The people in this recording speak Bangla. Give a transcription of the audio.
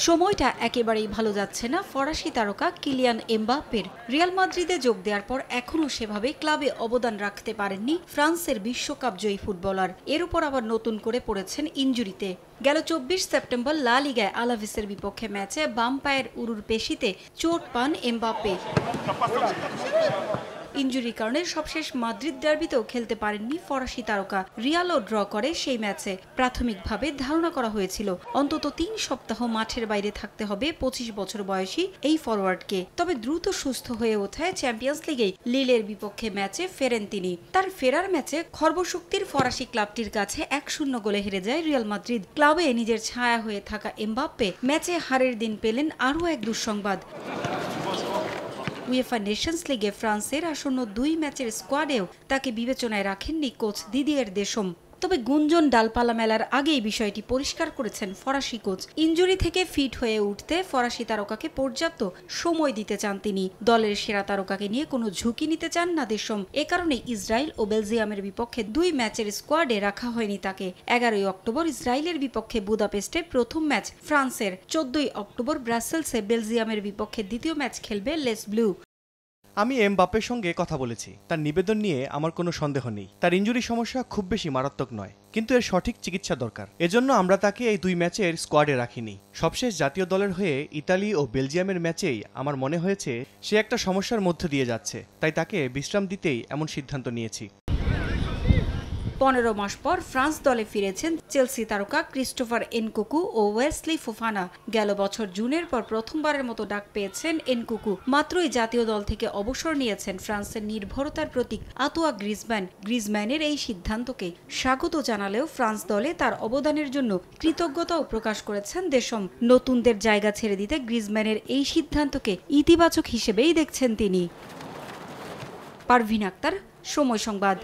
সময়টা একেবারেই ভালো যাচ্ছে না ফরাসি তারকা কিলিয়ান এমবাপ্পের। রিয়াল মাদ্রিদে যোগ দেওয়ার পর এখনও সেভাবে ক্লাবে অবদান রাখতে পারেননি ফ্রান্সের বিশ্বকাপ জয়ী ফুটবলার। এর উপর আবার নতুন করে পড়েছেন ইনজুরিতে। গেল ২৪ সেপ্টেম্বর লা লিগায় আলাভেসের বিপক্ষে ম্যাচে বাম পায়ের উরুর পেশিতে চোট পান এমবাপ্পে। ইনজুরির কারণে সবশেষ মাদ্রিদ ডার্বিতেও খেলতে পারেননি ফরাসি তারকা। রিয়ালও ড্র করে সেই ম্যাচে। প্রাথমিকভাবে ধারণা করা হয়েছিল অন্তত ৩ সপ্তাহ মাঠের বাইরে থাকতে হবে ২৫ বছর বয়সী এই ফরোয়ার্ডকে। তবে দ্রুত সুস্থ হয়ে ওঠায় চ্যাম্পিয়ন্স লিগেই লিলের বিপক্ষে ম্যাচে ফেরেন তিনি। তার ফেরার ম্যাচে খর্বশক্তির ফরাসি ক্লাবটির কাছে ১-০ গোলে হেরে যায় রিয়াল মাদ্রিদ। ক্লাবে নিজের ছায়া হয়ে থাকা এমবাপ্পে ম্যাচে হারের দিন পেলেন আরও এক দুঃসংবাদ। উয়েফা নেশনস লিগে ফ্রান্সের আসন্ন ২ ম্যাচের স্কোয়াডেও তাকে বিবেচনায় রাখেননি কোচ দিদিয়ের দেশম। তবে গুঞ্জন ডালপালা মেলার আগেই বিষয়টি পরিষ্কার করেছেন ফরাসি কোচ। ইনজুরি থেকে ফিট হয়ে উঠতে ফরাসি তারকাকে পর্যাপ্ত সময় দিতে চান তিনি। দলের সেরা তারকাকে নিয়ে কোনো ঝুঁকি নিতে চান না দেশম। এ কারণে ইসরায়েল ও বেলজিয়ামের বিপক্ষে ২ ম্যাচের স্কোয়াডে রাখা হয়নি তাকে। ১১ই অক্টোবর ইসরায়েলের বিপক্ষে বুদাপেস্টে প্রথম ম্যাচ ফ্রান্সের। ১৪ই অক্টোবর ব্রাসেলসে বেলজিয়ামের বিপক্ষে দ্বিতীয় ম্যাচ খেলবে লেস ব্লু। আমি এমবাপ্পের সঙ্গে কথা বলেছি। তার নিবেদন নিয়ে আমার কোনো সন্দেহ নেই। তার ইনজুরি সমস্যা খুব বেশি মারাত্মক নয়, কিন্তু এর সঠিক চিকিৎসা দরকার। এজন্য আমরা তাকে এই ২ ম্যাচের স্কোয়াডে রাখিনি। সবশেষ জাতীয় দলের হয়ে ইতালি ও বেলজিয়ামের ম্যাচেই আমার মনে হয়েছে সে একটা সমস্যার মধ্যে দিয়ে যাচ্ছে, তাই তাকে বিশ্রাম দিতেই এমন সিদ্ধান্ত নিয়েছি। ১৫ মাস পর ফ্রান্স দলে ফিরেছেন চেলসি তারকা ক্রিস্টোফার এনকুকু ও ওয়েসলি ফোফানা। গেল বছর জুনের পর প্রথমবারের মতো ডাক পেয়েছেন এনকুকু। মাত্রই জাতীয় দল থেকে অবসর নিয়েছেন ফ্রান্সের নির্ভরতার প্রতীক আঁতোয়া গ্রিজম্যান। গ্রিজম্যানের এই সিদ্ধান্তকে স্বাগত জানালেও ফ্রান্স দলে তার অবদানের জন্য কৃতজ্ঞতাও প্রকাশ করেছেন দেশম। নতুনদের জায়গা ছেড়ে দিতে গ্রিজম্যানের এই সিদ্ধান্তকে ইতিবাচক হিসেবেই দেখছেন তিনি। পারভিন আক্তার, সময় সংবাদ।